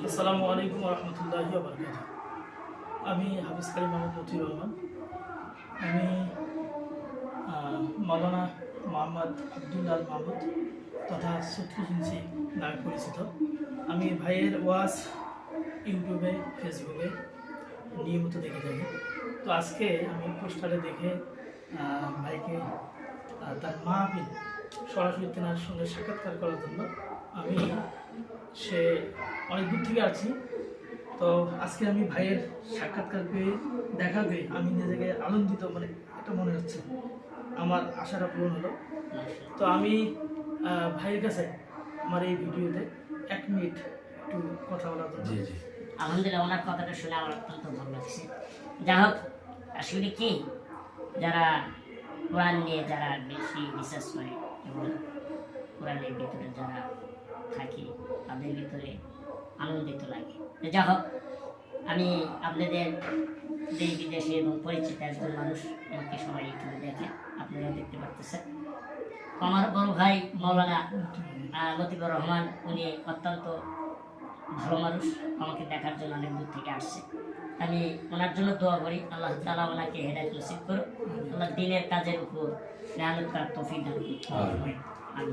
আসসালামু আলাইকুম রহমতুল্লাহি বারাকাতুহু। আমি হাফিজ কারিম মোহাম্মদ মতিউর রহমান। আমি মাওলানা মোহাম্মদ আবদুল্লাহ মাহমুদ তথা ছত্রিশ ইঞ্চি নামে পরিচিত। আমি ভাইয়ের ওয়াজ ইউটিউবে ফেসবুকে নিয়মিত দেখে থাকি। তো আজকে আমি পোস্টারে দেখে ভাইকে তার মাহফিল সরাসরি তেনার সঙ্গে সাক্ষাৎকার করার জন্য আমি অনেক দূর থেকে আছি। তো আজকে আমি ভাইয়ের সাক্ষাৎকার পেয়ে দেখা পেয়ে আমি নিজেকে আনন্দিত, মানে এটা মনে হচ্ছে আমার আশাটা পূরণ হলো। তো আমি ভাইয়ের কাছে আমার এই ভিডিওতে 1 মিনিট একটু কথা বলার জন্য। আলহামদুলিল্লাহ, ওনার কথাটা শুনে আমার অত্যন্ত ভালো লাগছে। যাই হোক, আসলে কি যারা কোরআন নিয়ে যারা বেশি রিসার্চ করে এবং কোরআনের ভিতরে যারা থাকে তাদের ভিতরে আনন্দিত লাগে। যাই হোক, আমি আপনাদের দেশ বিদেশে এবং পরিচিত একজন মানুষ, আমাকে সবাই ইউটিউবে দেখে, আপনারা দেখতে পারতেছেন। আমার বড় ভাই মাওলানা মতিউর রহমান, উনি অত্যন্ত ভালো মানুষ, আমাকে দেখার জন্য অনেক দূর থেকে আসছে। আমি ওনার জন্য দোয়া করি, আল্লাহ তাআলা ওনাকে হেদায়েত নসিব করুন, আল্লাহ দ্বীনের কাজের উপর মেহনত করার তৌফিক দান করুন। আমি